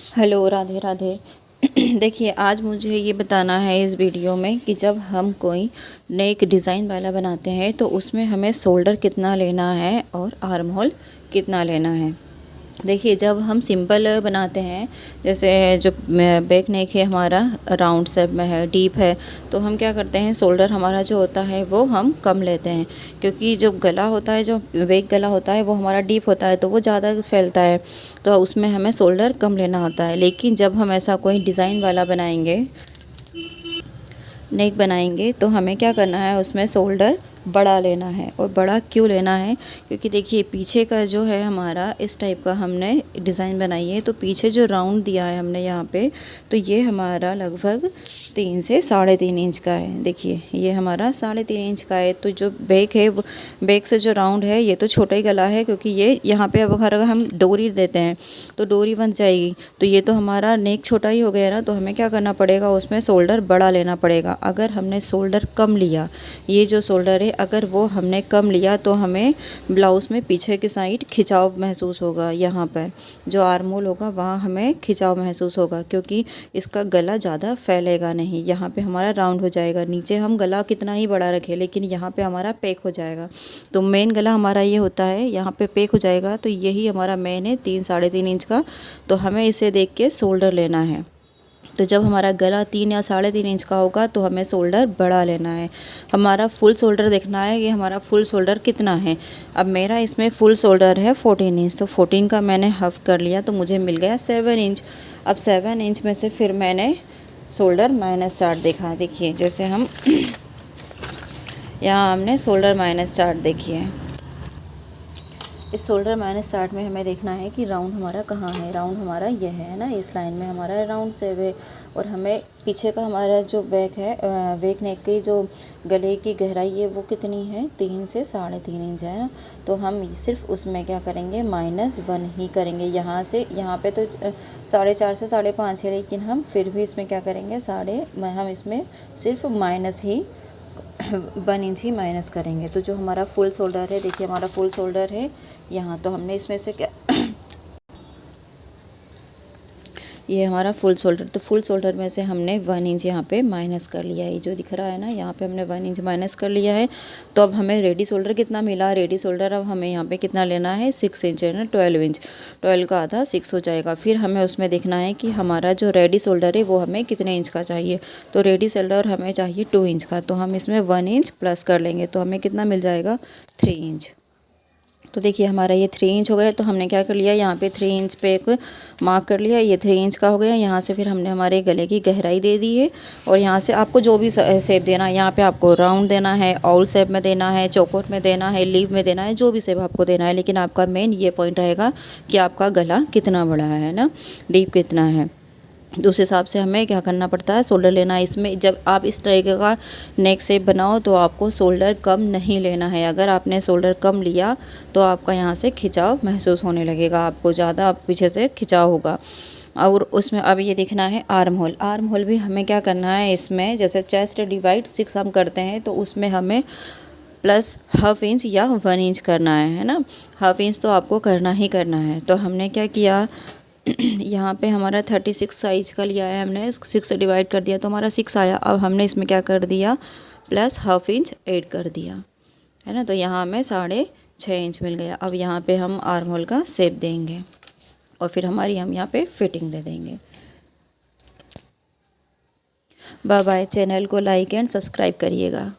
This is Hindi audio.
हेलो, राधे राधे। देखिए, आज मुझे ये बताना है इस वीडियो में कि जब हम कोई नेक डिज़ाइन वाला बनाते हैं तो उसमें हमें शोल्डर कितना लेना है और आर्म होल कितना लेना है। देखिए, जब हम सिंपल बनाते हैं, जैसे जो बैक नेक है हमारा राउंड शेप में है, डीप है, तो हम क्या करते हैं, शोल्डर हमारा जो होता है वो हम कम लेते हैं, क्योंकि जो गला होता है, जो बैक गला होता है वो हमारा डीप होता है तो वो ज़्यादा फैलता है, तो उसमें हमें शोल्डर कम लेना होता है। लेकिन जब हम ऐसा कोई डिज़ाइन वाला बनाएंगे, नेक बनाएंगे, तो हमें क्या करना है, उसमें शोल्डर बड़ा लेना है। और बड़ा क्यों लेना है, क्योंकि देखिए पीछे का जो है हमारा इस टाइप का हमने डिज़ाइन बनाई है, तो पीछे जो राउंड दिया है हमने यहाँ पे, तो ये हमारा लगभग 3 से 3.5 इंच का है। देखिए ये हमारा 3.5 इंच का है। तो जो बैक है, वो बैक से जो राउंड है ये तो छोटा ही गला है, क्योंकि ये यहाँ पे अब अगर हम डोरी देते हैं तो डोरी बन जाएगी, तो ये तो हमारा नेक छोटा ही हो गया ना। तो हमें क्या करना पड़ेगा, उसमें शोल्डर बड़ा लेना पड़ेगा। अगर हमने शोल्डर कम लिया, ये जो शोल्डर है अगर वो हमने कम लिया, तो हमें ब्लाउज़ में पीछे की साइड खिंचाव महसूस होगा। यहाँ पर जो आर्म होल होगा वहाँ हमें खिंचाव महसूस होगा, क्योंकि इसका गला ज़्यादा फैलेगा नहीं। यहाँ पे हमारा राउंड हो जाएगा। नीचे हम गला कितना ही बड़ा रखें, लेकिन यहाँ पे हमारा पैक हो जाएगा। तो मेन गला हमारा ये होता है, यहाँ पे पैक हो जाएगा, तो यही हमारा मेन है 3-3.5 इंच का। तो हमें इसे देख के शोल्डर लेना है। तो जब हमारा गला 3 या 3.5 इंच का होगा तो हमें शोल्डर बड़ा लेना है। हमारा फुल शोल्डर देखना है कि हमारा फुल शोल्डर कितना है। अब मेरा इसमें फुल शोल्डर है 14 इंच, तो 14 का मैंने हाफ कर लिया, तो मुझे मिल गया 7 इंच। अब 7 इंच में से फिर मैंने शोल्डर -4 देखा। देखिए जैसे हम यहाँ हमने शोल्डर -4 देखी है। इस शोल्डर -60 में हमें देखना है कि राउंड हमारा कहाँ है। राउंड हमारा यह है ना, इस लाइन में हमारा राउंड से है। और हमें पीछे का हमारा जो बैक है, बैक नेक की जो गले की गहराई है वो कितनी है, 3 से 3.5 इंच है ना। तो हम सिर्फ उसमें क्या करेंगे, -1 ही करेंगे। यहाँ से यहाँ पे तो 4.5 से 5.5 है, लेकिन हम फिर भी इसमें क्या करेंगे, हम इसमें सिर्फ माइनस ही 1 इंच ही माइनस करेंगे। तो जो हमारा फुल शोल्डर है, देखिए हमारा फुल शोल्डर है यहाँ, तो हमने इसमें से क्या ये हमारा फुल शोल्डर, तो फुल शोल्डर में से हमने 1 इंच यहाँ पे माइनस कर लिया है। ये जो दिख रहा है ना, यहाँ पे हमने 1 इंच माइनस कर लिया है। तो अब हमें रेडी शोल्डर कितना मिला, रेडी शोल्डर अब हमें यहाँ पे कितना लेना है, 6 इंच है ना, 12 इंच। 12 का आधा 6 हो जाएगा। फिर हमें उसमें देखना है कि हमारा जो रेडी शोल्डर है वो हमें कितने इंच का चाहिए। तो रेडी शोल्डर हमें चाहिए 2 इंच का, तो हम इसमें 1 इंच प्लस कर लेंगे, तो हमें कितना मिल जाएगा, 3 इंच। तो देखिए हमारा ये 3 इंच हो गया। तो हमने क्या कर लिया, यहाँ पे 3 इंच पे एक मार्क कर लिया, ये 3 इंच का हो गया। यहाँ से फिर हमने हमारे गले की गहराई दे दी है। और यहाँ से आपको जो भी शेप देना है, यहाँ पे आपको राउंड देना है, ऑल शेप में देना है, चौकोट में देना है, लीव में देना है, जो भी शेप आपको देना है। लेकिन आपका मेन ये पॉइंट रहेगा कि आपका गला कितना बड़ा है ना, डीप कितना है। तो उस हिसाब से हमें क्या करना पड़ता है, शोल्डर लेना है। इसमें जब आप इस तरीके का नेक शेप बनाओ तो आपको शोल्डर कम नहीं लेना है। अगर आपने शोल्डर कम लिया तो आपका यहाँ से खिंचाव महसूस होने लगेगा, आपको ज़्यादा पीछे से खिंचाव होगा। और उसमें अब ये देखना है आर्म होल। आर्म होल भी हमें क्या करना है, इसमें जैसे चेस्ट डिवाइड 6 हम करते हैं, तो उसमें हमें प्लस ½ इंच या 1 इंच करना है ना। ½ इंच तो आपको करना ही करना है। तो हमने क्या किया, यहाँ पे हमारा 36 साइज का लिया है हमने, 6 से डिवाइड कर दिया तो हमारा 6 आया। अब हमने इसमें क्या कर दिया, प्लस ½ इंच ऐड कर दिया है ना। तो यहाँ हमें 6.5 इंच मिल गया। अब यहाँ पे हम आर्म होल का शेप देंगे और फिर हम यहाँ पे फिटिंग दे देंगे। Bye bye. चैनल को लाइक एंड सब्सक्राइब करिएगा।